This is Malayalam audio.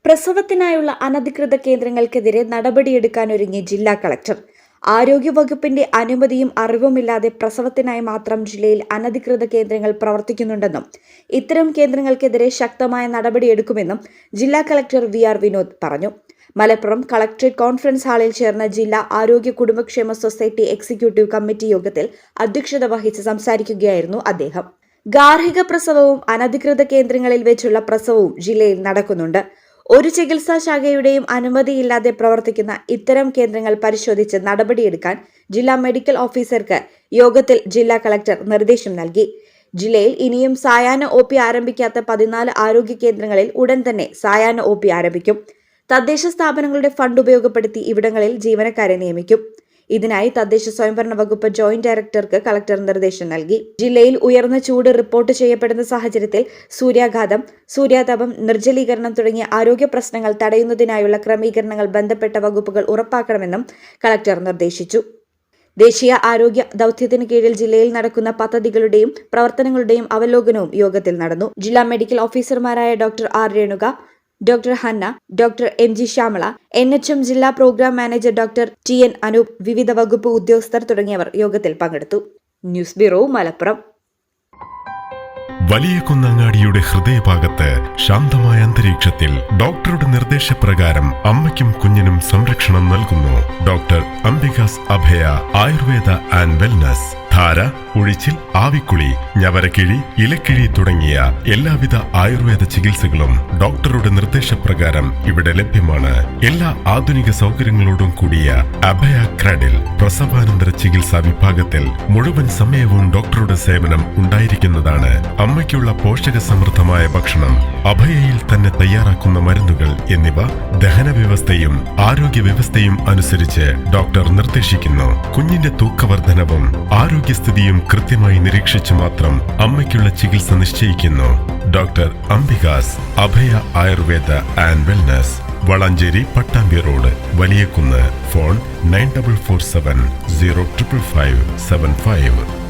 പ്രസവത്തിനായുള്ള അനധികൃത കേന്ദ്രങ്ങൾക്കെതിരെ നടപടിയെടുക്കാനൊരുങ്ങി ജില്ലാ കളക്ടർ. ആരോഗ്യവകുപ്പിന്റെ അനുമതിയും അറിവുമില്ലാതെ പ്രസവത്തിനായി മാത്രം ജില്ലയിൽ അനധികൃത കേന്ദ്രങ്ങൾ പ്രവർത്തിക്കുന്നുണ്ടെന്നും ഇത്തരം കേന്ദ്രങ്ങൾക്കെതിരെ ശക്തമായ നടപടിയെടുക്കുമെന്നും ജില്ലാ കളക്ടർ വി.ആർ. വിനോദ് പറഞ്ഞു. മലപ്പുറം കളക്ടറേറ്റ് കോൺഫറൻസ് ഹാളിൽ ചേർന്ന ജില്ലാ ആരോഗ്യ കുടുംബക്ഷേമ സൊസൈറ്റി എക്സിക്യൂട്ടീവ് കമ്മിറ്റി യോഗത്തിൽ അധ്യക്ഷത വഹിച്ച് സംസാരിക്കുകയായിരുന്നു അദ്ദേഹം. ഗാർഹിക പ്രസവവും അനധികൃത കേന്ദ്രങ്ങളിൽ വെച്ചുള്ള പ്രസവവും ജില്ലയിൽ നടക്കുന്നുണ്ട്. ഒരു ചികിത്സാ ശാഖയുടെയും അനുമതിയില്ലാതെ പ്രവർത്തിക്കുന്ന ഇത്തരം കേന്ദ്രങ്ങൾ പരിശോധിച്ച് നടപടിയെടുക്കാൻ ജില്ലാ മെഡിക്കൽ ഓഫീസർക്ക് യോഗത്തിൽ ജില്ലാ കളക്ടർ നിർദ്ദേശം നൽകി. ജില്ലയിൽ ഇനിയും സായാഹ്ന ഒ പി ആരംഭിക്കാത്ത 14 ആരോഗ്യ കേന്ദ്രങ്ങളിൽ ഉടൻ തന്നെ സായാഹ്ന ഒ പി ആരംഭിക്കും. തദ്ദേശ സ്ഥാപനങ്ങളുടെ ഫണ്ട് ഉപയോഗപ്പെടുത്തി ഇവിടങ്ങളിൽ ജീവനക്കാരെ നിയമിക്കും. ഇതിനായി തദ്ദേശ സ്വയംഭരണ വകുപ്പ് ജോയിന്റ് ഡയറക്ടർക്ക് കളക്ടർ നിർദ്ദേശം നൽകി. ജില്ലയിൽ ഉയർന്ന ചൂട് റിപ്പോർട്ട് ചെയ്യപ്പെടുന്ന സാഹചര്യത്തിൽ സൂര്യാഘാതം, സൂര്യാതപം, നിർജ്ജലീകരണം തുടങ്ങിയ ആരോഗ്യ പ്രശ്നങ്ങൾ തടയുന്നതിനായുള്ള ക്രമീകരണങ്ങൾ ബന്ധപ്പെട്ട വകുപ്പുകൾ ഉറപ്പാക്കണമെന്നും കളക്ടർ നിർദ്ദേശിച്ചു. ദേശീയ ആരോഗ്യ ദൌത്യത്തിന് കീഴിൽ ജില്ലയിൽ നടക്കുന്ന പദ്ധതികളുടെയും പ്രവർത്തനങ്ങളുടെയും അവലോകനവും യോഗത്തിൽ നടന്നു. ജില്ലാ മെഡിക്കൽ ഓഫീസർമാരായ doctor R. Renuka, doctor Hanna, doctor M G. Shyamala, NHM ജില്ലാ programme manager doctor T.N. Anoop, വിവിധ വകുപ്പ് ഉദ്യോഗസ്ഥർ തുടങ്ങിയവർ യോഗത്തിൽ പങ്കെടുത്തു. News bureau, Malappuram. വലിയ കുന്നങ്ങാടിയുടെ ഹൃദയഭാഗത്ത് ശാന്തമായ അന്തരീക്ഷത്തിൽ ഡോക്ടറുടെ നിർദ്ദേശപ്രകാരം അമ്മയ്ക്കും കുഞ്ഞിനും സംരക്ഷണം നൽകുന്നു. Doctor Ambika's Abhaya Ayurveda and wellness. ധാര, ഉഴിച്ചിൽ, ആവിക്കുളി, ഞവരക്കിഴി, ഇലക്കിഴി തുടങ്ങിയ എല്ലാവിധ ആയുർവേദ ചികിത്സകളും ഡോക്ടറുടെ നിർദ്ദേശപ്രകാരം ഇവിടെ ലഭ്യമാണ്. എല്ലാ ആധുനിക സൗകര്യങ്ങളോടും കൂടിയ അഭയ ക്രാഡിൽ പ്രസവാനന്തര ചികിത്സാ വിഭാഗത്തിൽ മുഴുവൻ സമയവും ഡോക്ടറുടെ സേവനം ഉണ്ടായിരിക്കുന്നതാണ്. അമ്മയ്ക്കുള്ള പോഷക സമൃദ്ധമായ ഭക്ഷണം, അഭയയിൽ തന്നെ തയ്യാറാക്കുന്ന മരുന്നുകൾ എന്നിവ ദഹന വ്യവസ്ഥയും ആരോഗ്യ വ്യവസ്ഥയും അനുസരിച്ച് ഡോക്ടർ നിർദ്ദേശിക്കുന്നു. കുഞ്ഞിന്റെ തൂക്കവർദ്ധനവും ആരോഗ്യസ്ഥിതിയും കൃത്യമായി നിരീക്ഷിച്ച് മാത്രം അമ്മയ്ക്കുള്ള ചികിത്സ നിശ്ചയിക്കുന്നു. Doctor Ambika's Abhaya Ayurveda and wellness, Valanchery, Pattambi road, Valiyakunnu. Phone 9447 0555575.